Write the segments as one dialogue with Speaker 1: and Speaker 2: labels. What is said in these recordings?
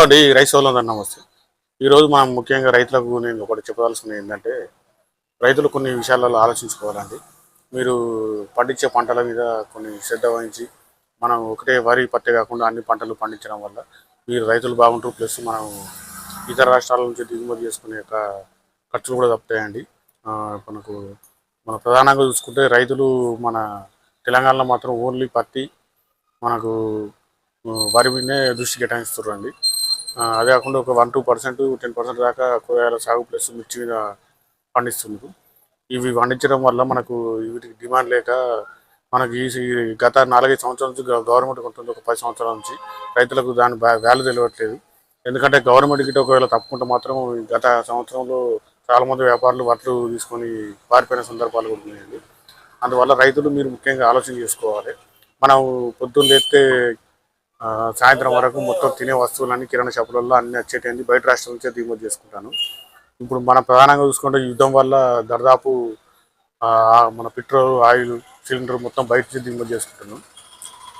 Speaker 1: అండి రైస్ సోదరులందరూ నమస్తే. ఈరోజు మనం ముఖ్యంగా రైతులకు నేను ఒకటి చెప్పదలుచుకున్నది ఏంటంటే, రైతులు కొన్ని విషయాలలో ఆలోచించుకోవాలండి. మీరు పండించే పంటల మీద కొన్ని శ్రద్ధ వహించి, మనం ఒకటే వరి పత్తే కాకుండా అన్ని పంటలు పండించడం వల్ల మీరు రైతులు బాగుంటారు. ప్లస్ మనం ఇతర రాష్ట్రాల నుంచి దిగుమతి చేసుకునే యొక్క ఖర్చులు కూడా తప్పుతాయండి. మనకు మన ప్రధానంగా చూసుకుంటే రైతులు మన తెలంగాణలో మాత్రం ఓన్లీ పత్తి, మనకు వరి మీదనే దృష్టి కేటాయిస్తున్నారండి. అదే కాకుండా ఒక 1-2% 10% దాకా కూరగాయల సాగు ప్లస్ మిర్చి మీద పండిస్తున్నారు. ఇవి పండించడం వల్ల మనకు వీటికి డిమాండ్ లేక మనకి గత 4-5 సంవత్సరాల నుంచి గవర్నమెంట్ కొంటుంది. ఒక 10 సంవత్సరాల నుంచి రైతులకు దాని వాల్యూ తెలియట్లేదు. ఎందుకంటే గవర్నమెంట్ గిట్ట ఒకవేళ తప్పుకుంటే మాత్రం గత సంవత్సరంలో చాలామంది వ్యాపారులు వడ్లు తీసుకొని పారిపోయిన సందర్భాలు కూడా ఉన్నాయండి. అందువల్ల రైతులు మీరు ముఖ్యంగా ఆలోచన చేసుకోవాలి. మనం పొద్దున్న లేస్తే సాయంత్రం వరకు మొత్తం తినే వస్తువులన్నీ కిరాణా షాపులలో అన్ని వచ్చేటండి బయట రాష్ట్రాల నుంచే దిగుమతి చేసుకుంటాను. ఇప్పుడు మన ప్రధానంగా చూసుకుంటే యుద్ధం వల్ల దాదాపు మన పెట్రోల్ ఆయిల్ సిలిండర్ మొత్తం బయట నుంచి దిగుమతి చేసుకుంటున్నాం.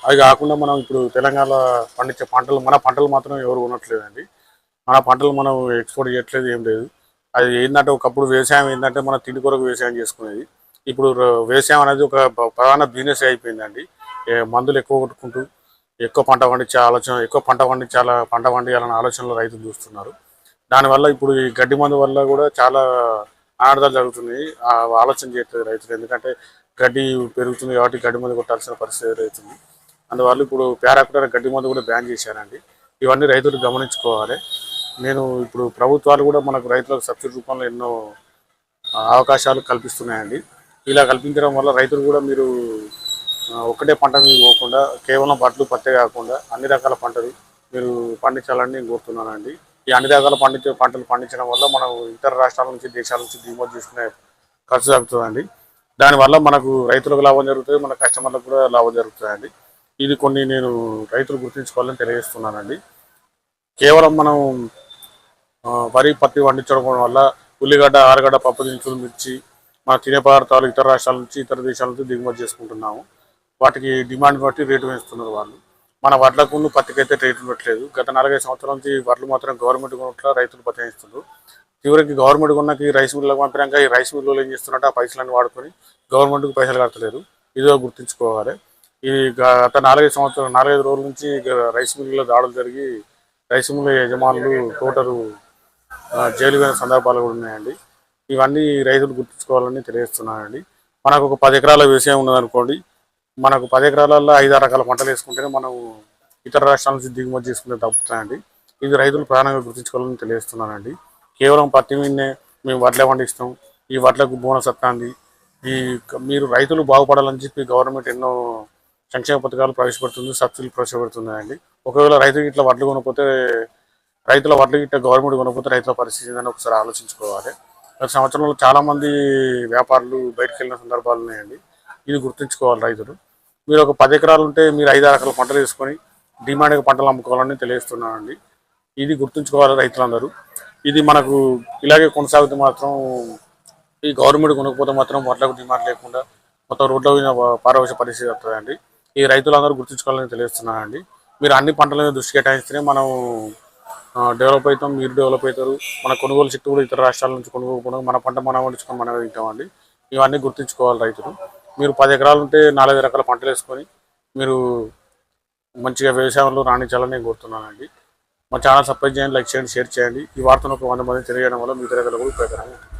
Speaker 1: అది కాకుండా మనం ఇప్పుడు తెలంగాణ పండించే పంటలు మన పంటలు మాత్రం ఎవరు కొనట్లేదండి. మన పంటలు మనం ఎక్స్పోర్ట్ చేయట్లేదు, ఏం లేదు. అది ఏంటంటే ఒకప్పుడు వ్యవసాయం ఏంటంటే మన తిండి కొరకు వ్యవసాయం చేసుకునేది. ఇప్పుడు వ్యవసాయం అనేది ఒక ప్రధాన బిజినెస్ అయిపోయిందండి. మందులు ఎక్కువ కొట్టుకుంటూ ఎక్కువ పంట పండించే ఆలోచన, ఎక్కువ పంట పండియాలనే ఆలోచనలో రైతులు చూస్తున్నారు. దానివల్ల ఇప్పుడు ఈ గడ్డి మందు వల్ల కూడా చాలా అనర్థాలు జరుగుతున్నాయి. ఆలోచన చేయట్లేదు రైతులు. ఎందుకంటే గడ్డి పెరుగుతుంది కాబట్టి గడ్డి మందు కొట్టాల్సిన పరిస్థితి అవుతుంది. అందువల్ల ఇప్పుడు పేరాకుట గడ్డి మందు కూడా బ్యాన్ చేశారండి. ఇవన్నీ రైతులు గమనించుకోవాలి. నేను ఇప్పుడు ప్రభుత్వాలు కూడా మనకు రైతులకు సబ్సిడీ రూపంలో ఎన్నో అవకాశాలు కల్పిస్తున్నాయండి. ఇలా కల్పించడం వల్ల రైతులు కూడా మీరు ఒకటే పంట మీద పోకుండా కేవలం వడ్లు పత్తే కాకుండా అన్ని రకాల పంటలు మీరు పండించాలని నేను కోరుతున్నానండి. ఈ అన్ని రకాల పంటలు పండించడం వల్ల మనం ఇతర రాష్ట్రాల నుంచి దేశాల నుంచి దిగుమతి చేసుకునే ఖర్చు తగ్గుతుందండి. దానివల్ల మనకు రైతులకు లాభం జరుగుతుంది, మన కస్టమర్లకు కూడా లాభం జరుగుతుందండి. ఇది కొన్ని నేను రైతులు గుర్తుంచుకోవాలని తెలియజేస్తున్నానండి. కేవలం మనం వరి పత్తి పండించడం వల్ల ఉల్లిగడ్డ, ఆలుగడ్డ, పప్పు దినుసులు, మిర్చి మన తినే పదార్థాలు ఇతర రాష్ట్రాల నుంచి ఇతర దేశాల నుంచి దిగుమతి చేసుకుంటున్నాము. వాటికి డిమాండ్ బట్టి రేటు వేస్తున్నారు వాళ్ళు. మన వడ్లకు పత్తికైతే రేటు ఇవ్వట్లేదు. గత 4-5 సంవత్సరాల నుంచి వడ్లు మాత్రం గవర్నమెంట్ కొనట్లా రైతులు బతాయిస్తున్నారు. చివరికి గవర్నమెంట్ కొన్నకి రైస్ మిల్లులకు పంపినాక ఈ రైస్ మిల్లులు ఏం చేస్తున్నారంటే ఆ పైసలన్నీ వాడుకొని గవర్నమెంట్కి పైసలు కట్టలేరు. ఇదో గుర్తుంచుకోవాలి. ఈ గత 4-5 రోజుల నుంచి రైస్ మిల్లులో దాడులు జరిగి రైస్ మిల్లు యజమానులు టోటలు జైలు పోయిన సందర్భాలు కూడా ఉన్నాయండి. ఇవన్నీ రైతులు గుర్తుంచుకోవాలని తెలియజేస్తున్నానండి. మనకు ఒక 10 ఎకరాల వ్యవసాయం ఉన్నదనుకోండి, మనకు 10 ఎకరాలలో 5-6 రకాల పంటలు వేసుకుంటేనే మనం ఇతర రాష్ట్రాల నుంచి దిగుమతి చేసుకుంటే తప్పుతాయండి. ఇది రైతులు ప్రధానంగా గుర్తుంచుకోవాలని తెలియజేస్తున్నానండి. కేవలం పత్తి మీదనే మేము వడ్లే పండిస్తాం, ఈ వడ్లకు బోనస్ వస్తుంది, ఈ మీరు రైతులు బాగుపడాలని చెప్పి గవర్నమెంట్ ఎన్నో సంక్షేమ పథకాలు ప్రవేశపెడుతుంది, సబ్సిడీలు ప్రవేశపెడుతుందండి. ఒకవేళ రైతు ఇట్లా వడ్లు కొనకపోతే రైతుల వడ్లు గిట్ట గవర్నమెంట్ కొనకపోతే రైతుల పరిస్థితి ఏందని ఒకసారి ఆలోచించుకోవాలి. గత సంవత్సరంలో చాలామంది వ్యాపారులు బయటకు వెళ్ళిన సందర్భాలు ఉన్నాయండి. ఇది గుర్తుంచుకోవాలి రైతులు. మీరు ఒక 10 ఎకరాలు ఉంటే మీరు 5-6 రకాల పంటలు వేసుకొని డిమాండ్గా పంటలు అమ్ముకోవాలని తెలియజేస్తున్నానండి. ఇది గుర్తుంచుకోవాలి రైతులందరూ. ఇది మనకు ఇలాగే కొనసాగితే మాత్రం ఈ గవర్నమెంట్ కొనకపోతే మాత్రం వడ్లకు డిమాండ్ లేకుండా మొత్తం రోడ్ల మీద పారవశ పరిస్థితి వస్తుందండి. ఈ రైతులందరూ గుర్తుంచుకోవాలని తెలియజేస్తున్నానండి. మీరు అన్ని పంటల మీద దృష్టి కేటాయిస్తేనే మనం డెవలప్ అవుతాం, మీరు డెవలప్ అవుతారు. మన కొనుగోలు శక్తి కూడా ఇతర రాష్ట్రాల నుంచి కొనుగోలు మన పంట మనం పండించుకొని మనమే తింటామండి. ఇవన్నీ గుర్తుంచుకోవాలి రైతులు. మీరు 10 ఎకరాలు ఉంటే 4-5 రకాల పంటలు వేసుకొని మీరు మంచిగా వ్యవసాయంలో రాణించాలని నేను కోరుతున్నానండి. మా ఛానల్ సబ్స్క్రైబ్ చేయండి, లైక్ చేయండి, షేర్ చేయండి. ఈ వార్తను ఒక 100 మంది తెలియజేయడం వల్ల మీ దగ్గర కూడా ఉపయోగకరంగా ఉంటుంది.